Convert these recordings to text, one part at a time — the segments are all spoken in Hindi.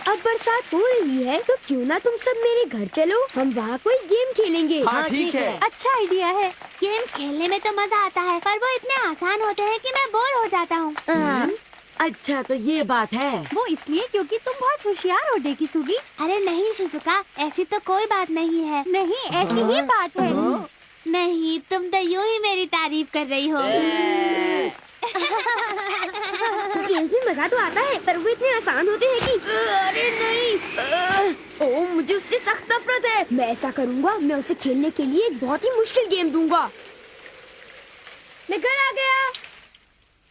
अब बरसात हो रही है तो क्यों ना तुम सब मेरे घर चलो, हम वहाँ कोई गेम खेलेंगे। हाँ ठीक है। अच्छा आइडिया है। गेम्स खेलने में तो मजा आता है, पर वो इतने आसान होते हैं कि मैं बोर हो जाता हूँ। अच्छा तो ये बात है। वो इसलिए क्योंकि तुम बहुत होशियार हो डेकिसुगी। अरे नहीं शिजुका, ऐसी तो कोई बात नहीं है। नहीं ऐसी ही बात है। नहीं, तुम तो यूं ही मेरी तारीफ कर रही हो। गेम्स में मजा तो आता है, पर वो इतने आसान होते हैं कि अरे नहीं, ओह मुझे उससे सख्त नफरत है। मैं ऐसा करूँगा, मैं उसे खेलने के लिए एक बहुत ही मुश्किल गेम दूंगा। मैं घर आ गया।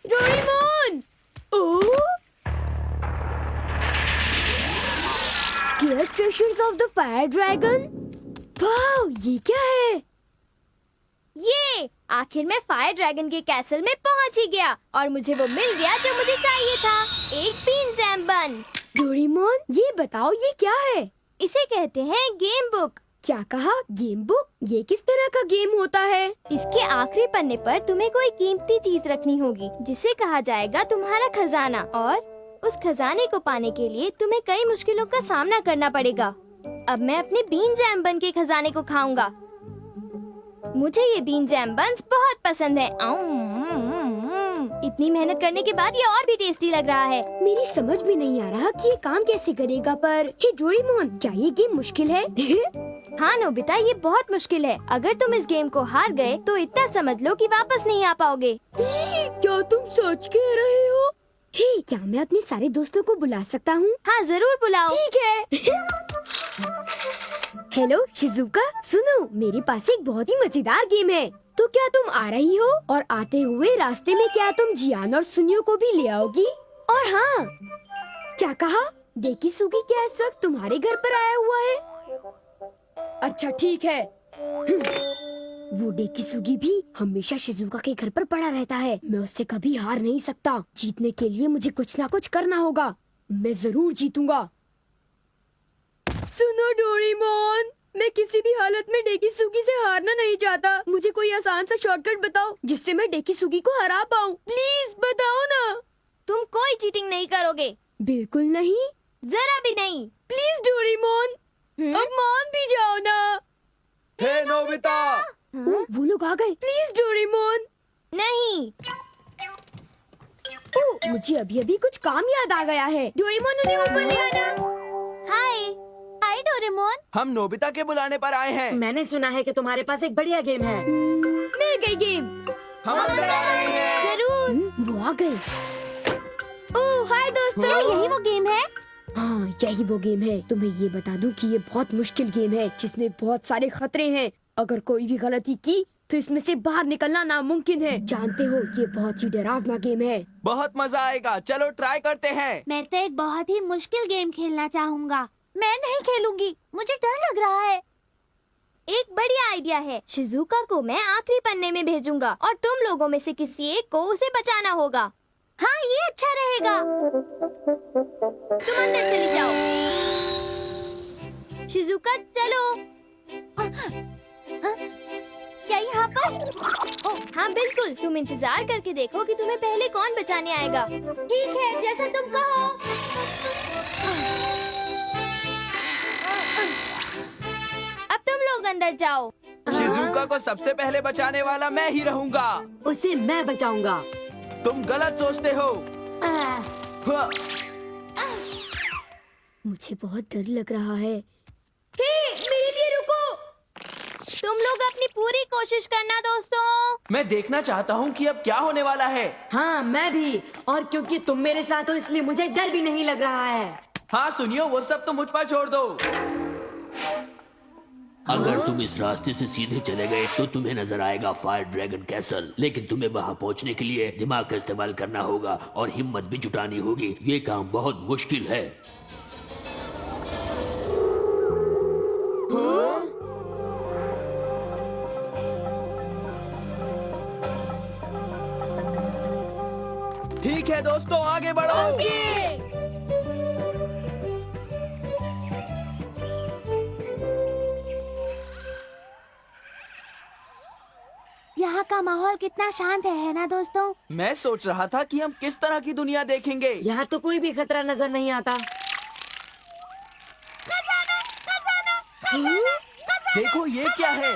Doraemon. Oh Scared Treasures of the Fire Dragon। वाह, ये क्या है? ये आखिर मैं फायर ड्रैगन के कैसल में पहुंच ही गया और मुझे वो मिल गया जो मुझे चाहिए था, एक बीन जैम बन। डोरेमोन, ये बताओ ये क्या है? इसे कहते हैं गेम बुक। क्या कहा? Game book? ये किस तरह का गेम होता है? इसके आखिरी पन्ने पर तुम्हें कोई कीमती चीज रखनी होगी जिसे कहा जाएगा तुम्हारा खजाना, और उस खजाने को पाने के लिए तुम्हें कई मुश्किलों का सामना करना पड़ेगा। अब मैं अपने बीन जैम बन के खजाने को खाऊंगा। मुझे ये बीन जैम बन्स बहुत पसंद है। इतनी मेहनत करने के बाद ये और भी टेस्टी लग रहा है। मेरी समझ में नहीं आ रहा कि ये काम कैसे करेगा, पर हे डोरेमोन, क्या ये गेम मुश्किल है? हाँ नोबिता, ये बहुत मुश्किल है। अगर तुम इस गेम को हार गए तो इतना समझ लो कि वापस नहीं आ पाओगे। क्या तुम सच कह रहे हो? हे, क्या मैं अपने सारे दोस्तों को बुला सकता हूँ? हाँ जरूर बुलाओ। ठीक है। हेलो शिजुका, सुनो, मेरे पास एक बहुत ही मजेदार गेम है। तो क्या तुम आ रही हो? और आते हुए रास्ते में क्या तुम जियान और सुनियो को भी ले आओगी? और हाँ, क्या कहा? डेकिसुगी क्या इस वक्त तुम्हारे घर पर आया हुआ है? अच्छा ठीक है। वो डेकिसुगी भी हमेशा शिजुका के घर पर पड़ा रहता है। मैं उससे कभी हार नहीं सकता। जीतने के लिए मुझे कुछ ना कुछ करना होगा। मैं जरूर जीतूंगा। सुनो डोरेमोन, मैं किसी भी हालत में डेकिसुगी से हारना नहीं चाहता। मुझे कोई आसान सा शॉर्टकट बताओ जिससे मैं डेकिसुगी को हरा पाऊँ। प्लीज बताओ ना। तुम कोई चीटिंग नहीं करोगे। बिल्कुल नहीं। जरा भी नहीं। प्लीज डोरेमोन, अब मान भी जाओ ना। हे नोबिता। वो लोग आ गए। Please Doraemon. नहीं। ओह, मुझे अभी अभी कुछ काम याद आ गया है। डोरेमोन, उन्हें ऊपर ले आना। हाय। Hi Doraemon. हम नोबिता के बुलाने पर आए हैं। मैंने सुना है कि तुम्हारे पास एक बढ़िया गेम है। मिल गई गेम। हम अंदर आ रहे हैं। जरूर। वो आ गए। ओह हाय दोस्तों। क्या यही वो गेम है? हाँ, यही वो गेम है। तुम्हें ये बता दूं कि ये बहुत मुश्किल गेम है जिसमें बहुत सारे खतरे हैं। अगर कोई भी गलती की तो इसमें से बाहर निकलना नामुमकिन है। जानते हो, ये बहुत ही डरावना गेम है। बहुत मजा आएगा, चलो ट्राई करते हैं। मैं तो एक बहुत ही मुश्किल गेम खेलना चाहूँगा। मैं नहीं खेलूंगी, मुझे डर लग रहा है। एक बढ़िया आइडिया है। शिजुका को मैं आखिरी पन्ने में भेजूंगा और तुम लोगों में से किसी एक को उसे बचाना होगा। हाँ ये अच्छा रहेगा। तुम अंदर चली जाओ। शिजुका चलो। क्या यहाँ पर? ओह हाँ बिल्कुल, तुम इंतजार करके देखो कि तुम्हें पहले कौन बचाने आएगा। ठीक है, जैसा तुम कहो। अब तुम लोग अंदर जाओ। शिजुका को सबसे पहले बचाने वाला मैं ही रहूंगा। उसे मैं बचाऊंगा। तुम गलत सोचते हो। हाँ। मुझे बहुत डर लग रहा है। हे, मेरे लिए रुको। तुम लोग अपनी पूरी कोशिश करना दोस्तों। मैं देखना चाहता हूँ कि अब क्या होने वाला है। हाँ मैं भी। और क्योंकि तुम मेरे साथ हो इसलिए मुझे डर भी नहीं लग रहा है। हाँ सुनियो, वो सब तो मुझ पर छोड़ दो। अगर तुम इस रास्ते से सीधे चले गए तो तुम्हें नजर आएगा फायर ड्रैगन कैसल, लेकिन तुम्हें वहां पहुंचने के लिए दिमाग का इस्तेमाल करना होगा और हिम्मत भी जुटानी होगी। ये काम बहुत मुश्किल है। ठीक है दोस्तों, आगे बढ़ो। यहाँ का माहौल कितना शांत है ना दोस्तों? मैं सोच रहा था कि हम किस तरह की दुनिया देखेंगे। यहाँ तो कोई भी खतरा नजर नहीं आता। देखो ये क्या है?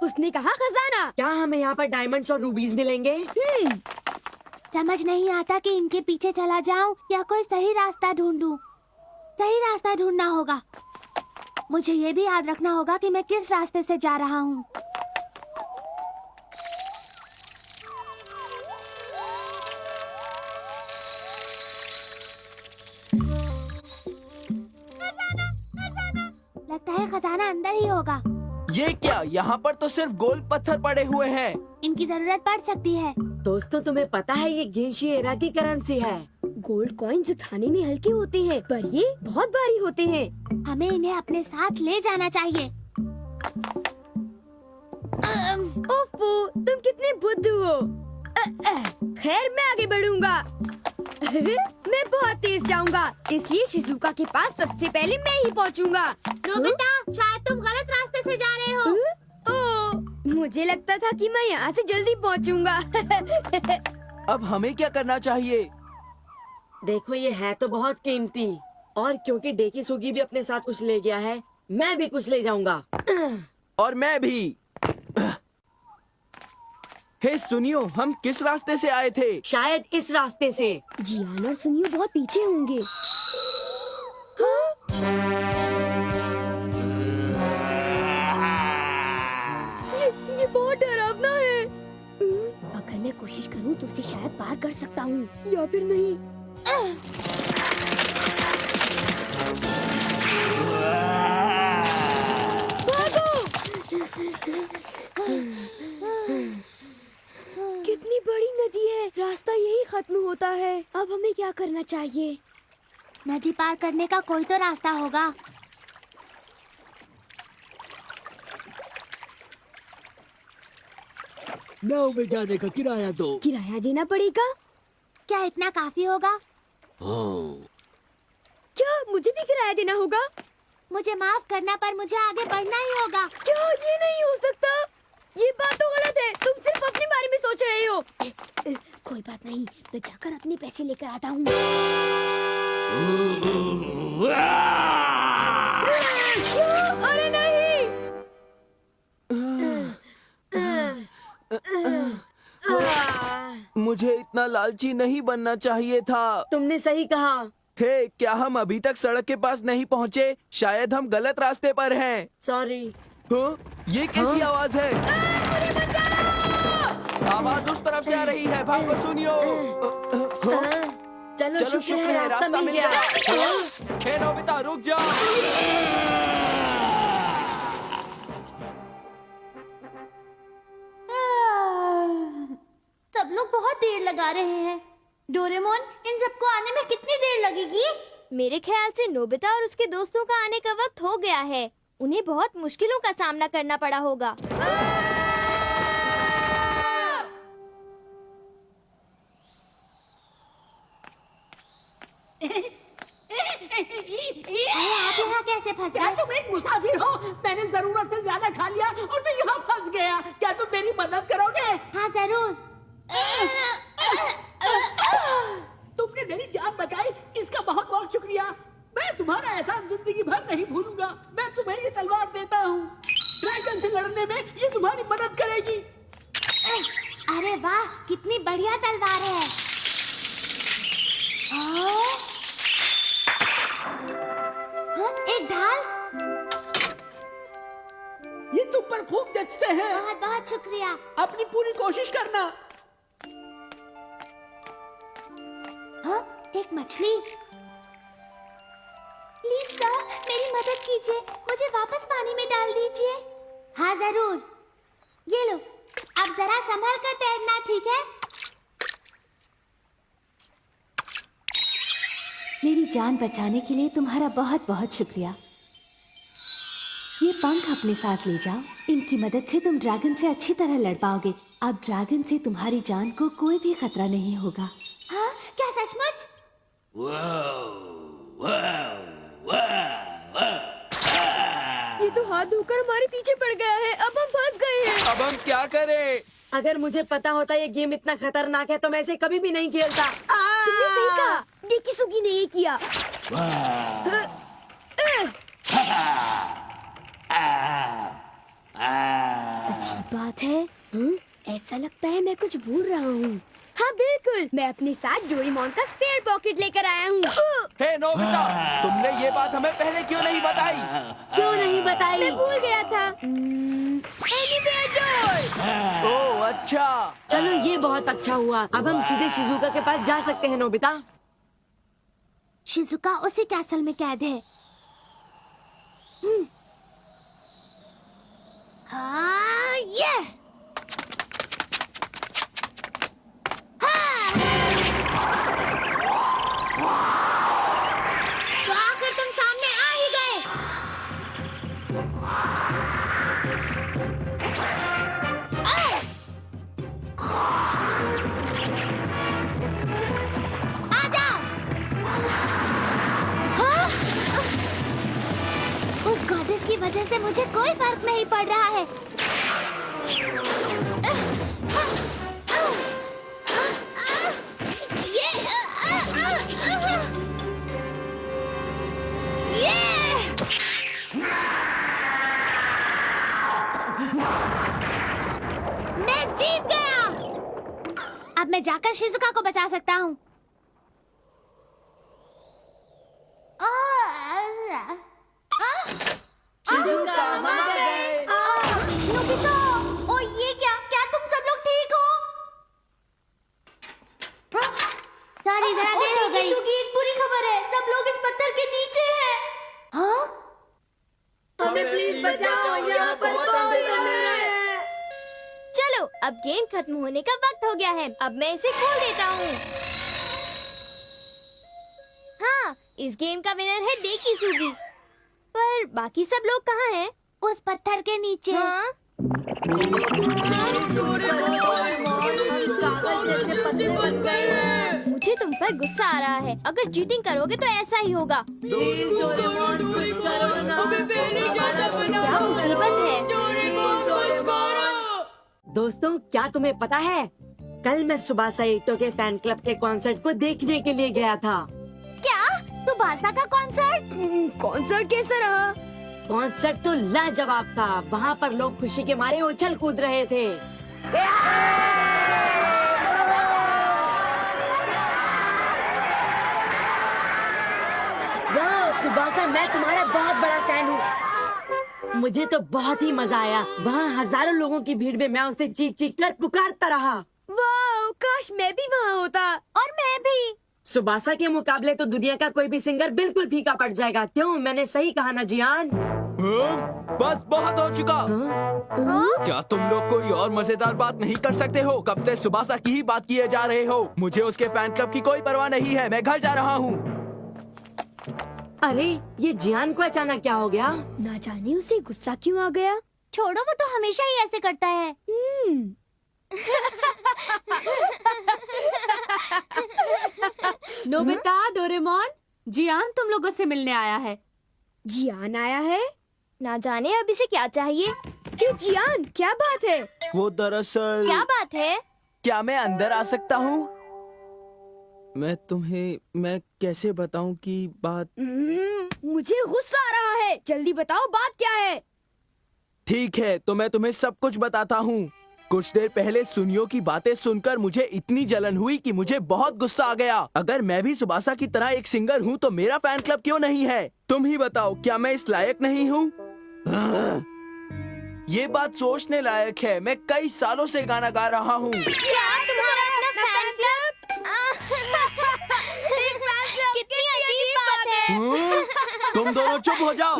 उसने कहा खजाना। क्या हमें यहाँ पर डायमंड्स और रूबीज मिलेंगे? समझ नहीं आता कि इनके पीछे चला जाऊं या कोई सही रास्ता ढूंढूं। सही रास्ता ढूंढना होगा। मुझे ये भी याद रखना होगा कि मैं किस रास्ते से जा रहा हूँ। लगता है खजाना अंदर ही होगा। ये क्या? यहाँ पर तो सिर्फ गोल पत्थर पड़े हुए हैं। इनकी जरूरत पड़ सकती है। दोस्तों तुम्हें पता है ये गेंशी एरा की करेंसी है। गोल्ड कॉइन्स उठाने में हल्के होते हैं, पर ये बहुत भारी होते हैं। हमें इन्हें अपने साथ ले जाना चाहिए। ओफो, तुम कितने बुद्धू हो। खैर मैं आगे बढ़ूंगा। मैं बहुत तेज जाऊंगा, इसलिए शिजुका के पास सबसे पहले मैं ही पहुंचूंगा। नोबिता, शायद तुम गलत रास्ते से जा रहे हो। ओह, मुझे लगता था कि मैं यहाँ से जल्दी पहुंचूंगा। अब हमें क्या करना चाहिए? देखो ये है तो बहुत कीमती, और क्योंकि डेकी सुगी भी अपने साथ कुछ ले गया है, मैं भी कुछ ले जाऊंगा। और मैं भी। हे सुनियो, हम किस रास्ते से आए थे? शायद इस रास्ते से। जियान और सुनियो बहुत पीछे होंगे। ये बहुत डरावना है। अगर मैं कोशिश करूं तो उसे शायद पार कर सकता हूं, या फिर नहीं। कितनी बड़ी नदी है, रास्ता यही खत्म होता है। अब हमें क्या करना चाहिए? नदी पार करने का कोई तो रास्ता होगा। नाव में जाने का किराया दो। किराया देना पड़ेगा? क्या इतना काफी होगा? हाँ। क्या मुझे भी किराया देना होगा? मुझे माफ करना, पर मुझे आगे बढ़ना ही होगा। क्या ये नहीं हो सकता? ये बात तो गलत है। तुम सिर्फ अपने बारे में सोच रहे हो। कोई बात नहीं, मैं जाकर अपने पैसे लेकर आता हूँ। अरे नहीं! मुझे इतना लालची नहीं बनना चाहिए था। तुमने सही कहा। हे, क्या हम अभी तक सड़क के पास नहीं पहुँचे? शायद हम गलत रास्ते पर हैं। सॉरी। हाँ? ये कैसी आवाज है? आवाज उस तरफ से आ रही है, भागो सुनियो। चलो चलो शुक्र है रास्ता मिल गया। हे नोबिता, रुक जाओ। सब लोग बहुत देर लगा रहे हैं। डोरेमोन, इन सबको आने में कितनी देर लगेगी? मेरे ख्याल से नोबिता और उसके दोस्तों का आने का वक्त हो गया है। उन्हें बहुत मुश्किलों का सामना करना पड़ा होगा। आप यहाँ कैसे फंस क्या गए? तुम एक मुसाफिर हो? मैंने जरूरत से ज्यादा खा लिया और मैं यहाँ फंस गया। क्या तुम मेरी मदद करोगे? हाँ जरूर। तुमने मेरी जान बचाई, इसका बहुत बहुत शुक्रिया। मैं तुम्हारा एहसान जिंदगी भर नहीं भूलूंगा। मैं तुम्हें ये तलवार देता हूँ। ड्रैगन से लड़ने में ये तुम्हारी मदद करेगी। अरे वाह, कितनी बढ़िया तलवार है। हाँ, एक ढाल। ये तुम पर खूब जचते हैं। बहुत बहुत शुक्रिया। अपनी पूरी कोशिश करना। हाँ, एक मछली। प्लीज सर, मेरी मदद कीजिए। मुझे वापस पानी में डाल दीजिए। हाँ जरूर। ये लो, अब जरा संभल कर तैरना, ठीक है? मेरी जान बचाने के लिए तुम्हारा बहुत बहुत शुक्रिया। ये पंख अपने साथ ले जाओ। इनकी मदद से तुम ड्रैगन से अच्छी तरह लड़ पाओगे। अब ड्रैगन से तुम्हारी जान को कोई भी खतरा नहीं होगा। हाँ, क्या सचमुच? ये तो हाथ धोकर हमारे पीछे पड़ गया है। अब हम फंस गए हैं। अब हम क्या करें? अगर मुझे पता होता ये गेम इतना खतरनाक है तो मैं इसे कभी भी नहीं खेलता। तुमने सही कहा, डेकिसुगी ने ये किया। अच्छी बात है। ऐसा लगता है मैं कुछ भूल रहा हूँ। हाँ बिल्कुल, मैं अपने साथ डोरेमोन का स्पेयर पॉकेट लेकर आया हूँ। हे नोबिता, तुमने ये बात हमें पहले क्यों नहीं बताई? क्यों नहीं बताई? मैं भूल गया था। Anywhere door. ओह अच्छा। चलो ये बहुत अच्छा हुआ। अब हम सीधे शिजुका के पास जा सकते हैं नोबिता। शिजुका उसी कैसल में कैद है। हाँ, ये तो आखिर तुम सामने आ ही गए। आ जाओ। हाँ? उस गॉडेस की वजह से मुझे कोई फर्क नहीं पड़ रहा है। मैं जीत गया। अब मैं जाकर शिजुका को बचा सकता हूँ। शिजुका मर गए। नोबिता, ओ ये क्या तुम सब लोग ठीक हो? सॉरी, जरा देर हो गई। एक बुरी खबर है, सब लोग इस पत्थर के नीचे हैं। हाँ? हमें प्लीज बचाओ, यहाँ पर कौन है? चलो अब गेम खत्म होने का वक्त हो गया है। अब मैं इसे खोल देता हूँ। हाँ, इस गेम का विनर है डेकिसुगी। पर बाकी सब लोग कहाँ हैं? उस पत्थर के नीचे। हाँ? मुझे तुम पर गुस्सा आ रहा है। अगर चीटिंग करोगे तो ऐसा ही होगा। क्या मुसीबत है? दोस्तों, क्या तुम्हें पता है, कल मैं सुबासा इटो के फैन क्लब के कॉन्सर्ट को देखने के लिए गया था। क्या? तुबासा का कॉन्सर्ट? कॉन्सर्ट कैसा रहा? कॉन्सर्ट तो लाजवाब था। वहाँ पर लोग खुशी के मारे उछल कूद रहे थे। वाह सुबासा, मैं तुम्हारा बहुत बड़ा फैन हूँ। मुझे तो बहुत ही मजा आया। वहाँ हजारों लोगों की भीड़ में मैं उसे चीख चीख कर पुकारता रहा। वाह, काश मैं भी वहाँ होता। और मैं भी। सुबासा के मुकाबले तो दुनिया का कोई भी सिंगर बिल्कुल फीका पड़ जाएगा। क्यों, मैंने सही कहा ना जियान? बस बहुत हो चुका। क्या तुम लोग कोई और मजेदार बात नहीं कर सकते हो? कब से सुबासा की ही बात किए जा रहे हो। मुझे उसके फैन क्लब की कोई परवाह नहीं है। मैं घर जा रहा हूँ। अरे, ये जियान को अचानक क्या हो गया? ना जाने उसे गुस्सा क्यों आ गया। छोड़ो, वो तो हमेशा ही ऐसे करता है। नोबिता, डोरेमोन, जियान तुम लोगों से मिलने आया है। जियान आया है? ना जाने अब इसे क्या चाहिए। ये जियान, क्या बात है? वो दरअसल क्या बात है? क्या मैं अंदर आ सकता हूँ? मैं कैसे बताऊं कि बात। मुझे गुस्सा आ रहा है। जल्दी बताओ बात क्या है। ठीक है, तो मैं तुम्हें सब कुछ बताता हूँ। कुछ देर पहले सुनियो की बातें सुनकर मुझे इतनी जलन हुई कि मुझे बहुत गुस्सा आ गया। अगर मैं भी सुबासा की तरह एक सिंगर हूँ तो मेरा फैन क्लब क्यों नहीं है? तुम ही बताओ, क्या मैं इस लायक नहीं हूँ? ये बात सोचने लायक है। मैं कई सालों से गाना गा रहा हूँ। क्या तुम्हारा अपना फैन क्लब? कितनी अजीब बात है। तुम दोनों चुप हो जाओ।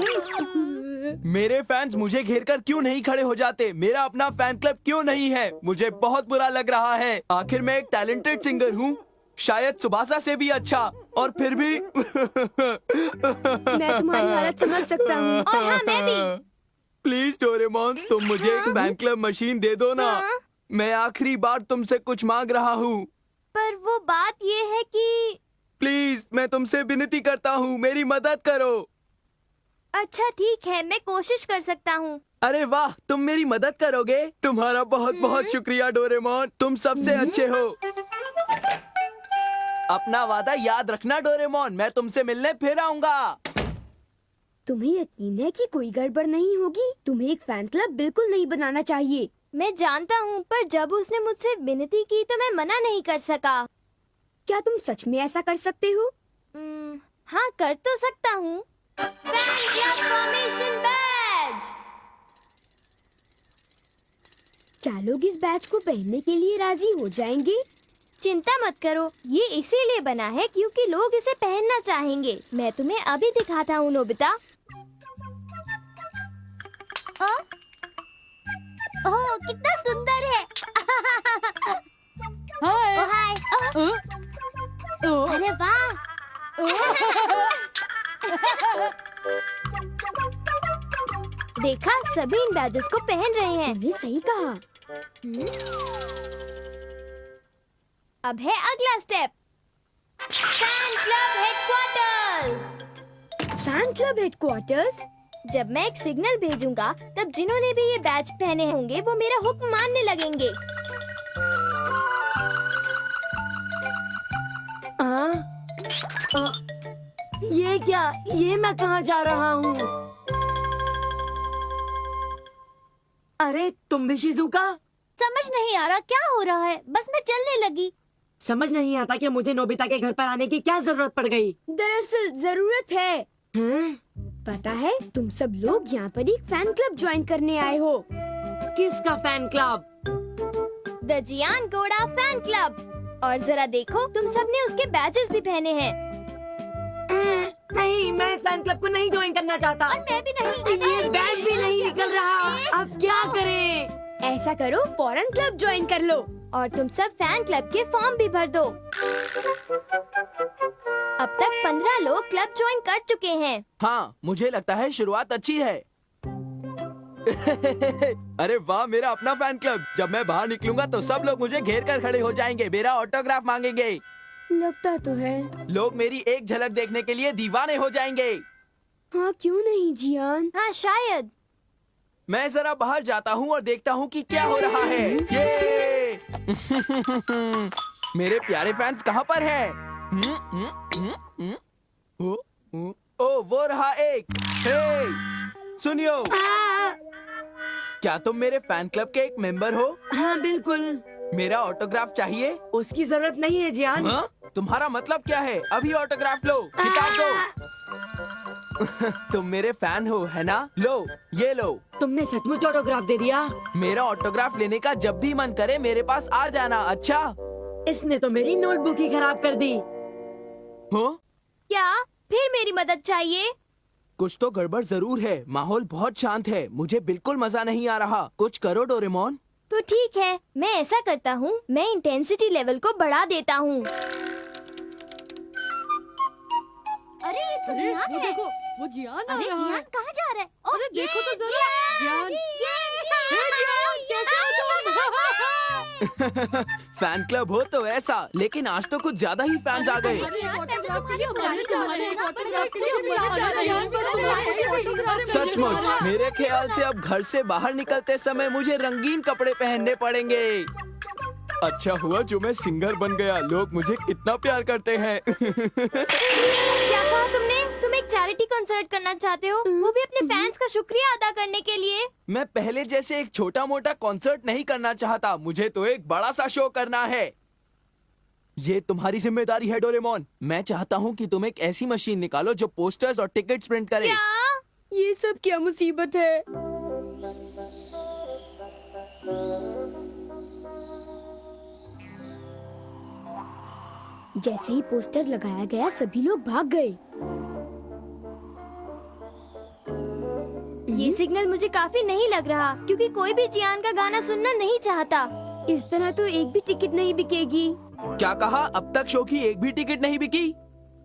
मेरे फैंस मुझे घेरकर क्यों नहीं खड़े हो जाते? मेरा अपना फैन क्लब क्यों नहीं है? मुझे बहुत बुरा लग रहा है। आखिर मैं एक टैलेंटेड सिंगर हूँ, शायद सुबासा से भी अच्छा, और फिर भी मैं तुम्हारी हालत समझ सकता हूँ। और हाँ, मैं भी। प्लीज डोरेमोन, तुम मुझे एक फैन क्लब मशीन दे दो ना। मैं आखिरी बार तुमसे कुछ मांग रहा हूँ। पर वो बात ये है कि प्लीज, मैं तुमसे विनती करता हूँ, मेरी मदद करो। अच्छा ठीक है, मैं कोशिश कर सकता हूँ। अरे वाह, तुम मेरी मदद करोगे? तुम्हारा बहुत बहुत शुक्रिया डोरेमोन, तुम सबसे अच्छे हो। अपना वादा याद रखना डोरेमोन, मैं तुमसे मिलने फिर आऊंगा। तुम्हें यकीन है कि कोई गड़बड़ नहीं होगी? तुम्हें एक फैन क्लब बिल्कुल नहीं बनाना चाहिए। मैं जानता हूँ, पर जब उसने मुझसे विनती की तो मैं मना नहीं कर सका। क्या तुम सच में ऐसा कर सकते हो? हाँ, कर तो सकता हूँ। Fan club formation badge. क्या लोग इस बैच को पहनने के लिए राजी हो जाएंगे? चिंता मत करो, ये इसीलिए बना है क्योंकि लोग इसे पहनना चाहेंगे। मैं तुम्हें अभी दिखाता हूँ नोबिता। ओह, कितना सुंदर है। हाय। अरे वाह। देखा, सभी इन बैजेस को पहन रहे हैं। तुमने सही कहा। अब है अगला step, fan club headquarters. Fan club headquarters? जब मैं एक सिग्नल भेजूंगा, तब जिन्होंने भी ये बैज पहने होंगे वो मेरा हुक्म मानने लगेंगे। ये क्या? ये मैं कहाँ जा रहा हूँ? अरे तुम भी शिजुका? समझ नहीं आ रहा क्या हो रहा है, बस मैं चलने लगी। समझ नहीं आता कि मुझे नोबिता के घर पर आने की क्या जरूरत पड़ गई। दरअसल जरूरत है। हैं? पता है, तुम सब लोग यहाँ पर एक फैन क्लब ज्वाइन करने आए हो। किसका फैन क्लब? द जियान घोड़ा फैन क्लब। और जरा देखो, तुम सबने उसके बैजेस भी पहने हैं। नहीं, मैं इस फैन क्लब को नहीं ज्वाइन करना चाहता। और मैं भी नहीं। ये बैज भी नहीं निकल रहा। अब क्या करें? ऐसा करो, फौरन क्लब ज्वाइन कर लो। और तुम सब फैन क्लब के फॉर्म भी भर दो। अब तक 15 लोग क्लब ज्वाइन कर चुके हैं। हाँ, मुझे लगता है शुरुआत अच्छी है। अरे वाह, मेरा अपना फैन क्लब। जब मैं बाहर निकलूंगा तो सब लोग मुझे घेर कर खड़े हो जाएंगे, मेरा ऑटोग्राफ मांगेंगे। लगता तो है। लोग मेरी एक झलक देखने के लिए दीवाने हो जाएंगे। हाँ, क्यों नहीं जियान? हाँ, शायद। मैं जरा बाहर जाता हूँ और देखता हूँ कि क्या हो रहा है। ये मेरे प्यारे फैंस कहाँ पर हैं? ओ, वो रहा एक। हे, सुनियो, क्या तुम मेरे फैन क्लब के एक मेंबर हो? हाँ बिल्कुल। मेरा ऑटोग्राफ चाहिए। उसकी जरूरत नहीं है जियान। हाँ? तुम्हारा मतलब क्या है? अभी ऑटोग्राफ लो, किताब दो। तुम मेरे फैन हो, है ना? लो, ये लो। तुमने सचमुच ऑटोग्राफ दे दिया? मेरा ऑटोग्राफ लेने का जब भी मन करे मेरे पास आ जाना। अच्छा? इसने तो मेरी नोटबुक ही खराब कर दी। हो? क्या फिर मेरी मदद चाहिए? कुछ तो गड़बड़ जरूर है। माहौल बहुत शांत है, मुझे बिल्कुल मजा नहीं आ रहा। कुछ करो डोरेमोन। तो ठीक है, मैं ऐसा करता हूँ, मैं इंटेंसिटी लेवल को बढ़ा देता हूँ। अरे ये तो जियान है। देखो, वो जियान आ अरे रहा जियान है। कहाँ जा रहा है? ओ, अरे देखो तो ये जरा, जियान। फैन क्लब हो तो ऐसा, लेकिन आज तो कुछ ज्यादा ही फैंस आ गए। सचमुच, मेरे ख्याल से अब घर से बाहर निकलते समय मुझे रंगीन कपड़े पहनने पड़ेंगे। अच्छा हुआ जो मैं सिंगर बन गया, लोग मुझे कितना प्यार करते हैं। क्या कहा तुमने? तुम एक चैरिटी कंसर्ट करना चाहते हो, वो भी अपने फैंस का शुक्रिया अदा करने के लिए? मैं पहले जैसे एक छोटा मोटा कॉन्सर्ट नहीं करना चाहता, मुझे तो एक बड़ा सा शो करना है। ये तुम्हारी जिम्मेदारी है डोरेमोन। मैं चाहता हूँ कि तुम एक ऐसी मशीन निकालो जो पोस्टर्स और टिकट्स प्रिंट करे। क्या? ये सब क्या मुसीबत है? जैसे ही पोस्टर लगाया गया, सभी लोग भाग गए। ये सिग्नल मुझे काफी नहीं लग रहा, क्योंकि कोई भी जियान का गाना सुनना नहीं चाहता। इस तरह तो एक भी टिकट नहीं बिकेगी। क्या कहा? अब तक शो की एक भी टिकट नहीं बिकी?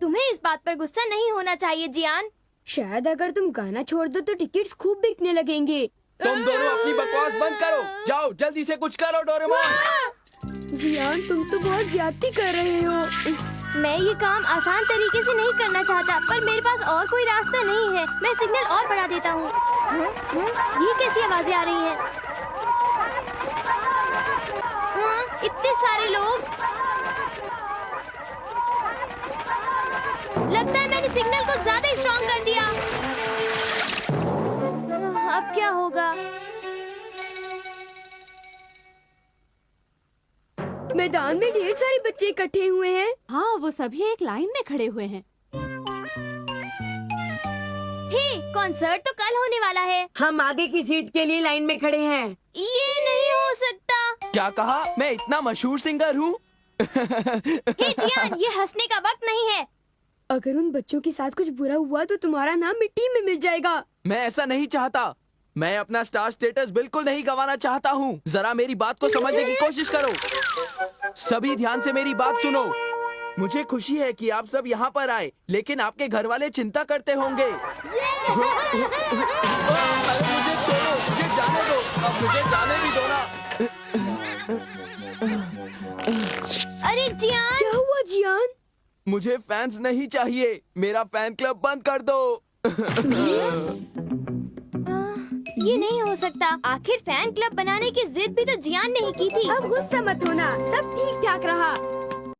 तुम्हें इस बात पर गुस्सा नहीं होना चाहिए जियान। शायद अगर तुम गाना छोड़ दो तो टिकट्स खूब बिकने लगेंगे। तुम दोनों अपनी बकवास बंद करो, जाओ जल्दी से कुछ करो डोरेमोन। जियान, तुम तो बहुत ज्यादती कर रहे हो। मैं ये काम आसान तरीके से नहीं करना चाहता, पर मेरे पास और कोई रास्ता नहीं है। मैं सिग्नल और बढ़ा देता हूँ। ये कैसी आवाजें आ रही हैं? इतने सारे लोग। लगता है मैंने सिग्नल को ज्यादा स्ट्रॉन्ग कर दिया। अब क्या होगा? मैदान में ढेर सारे बच्चे इकट्ठे हुए हैं। हाँ, वो सभी एक लाइन में खड़े हुए हैं। हे, कॉन्सर्ट तो कल होने वाला है। हम आगे की सीट के लिए लाइन में खड़े हैं। ये नहीं हो सकता। क्या कहा? मैं इतना मशहूर सिंगर हूँ? हे जियान, ये हंसने का वक्त नहीं है। अगर उन बच्चों के साथ कुछ बुरा हुआ तो तुम्हारा नाम मिट्टी में मिल जाएगा। मैं ऐसा नहीं चाहता। मैं अपना स्टार स्टेटस बिल्कुल नहीं गंवाना चाहता हूँ। जरा मेरी बात को समझने की कोशिश करो। सभी ध्यान से मेरी बात सुनो। मुझे खुशी है कि आप सब यहाँ पर आए, लेकिन आपके घर वाले चिंता करते होंगे। अरे मुझे छोड़ो, मुझे जाने दो। अब मुझे जाने भी दो ना। अरे जियान, क्या हुआ जियान? मुझे फैंस नहीं चाहिए। मेरा फैन क्लब बंद कर दो। ये नहीं हो सकता। आखिर फैन क्लब बनाने की जिद भी तो जियान ने ही की थी। अब गुस्सा मत होना, सब ठीक ठाक रहा।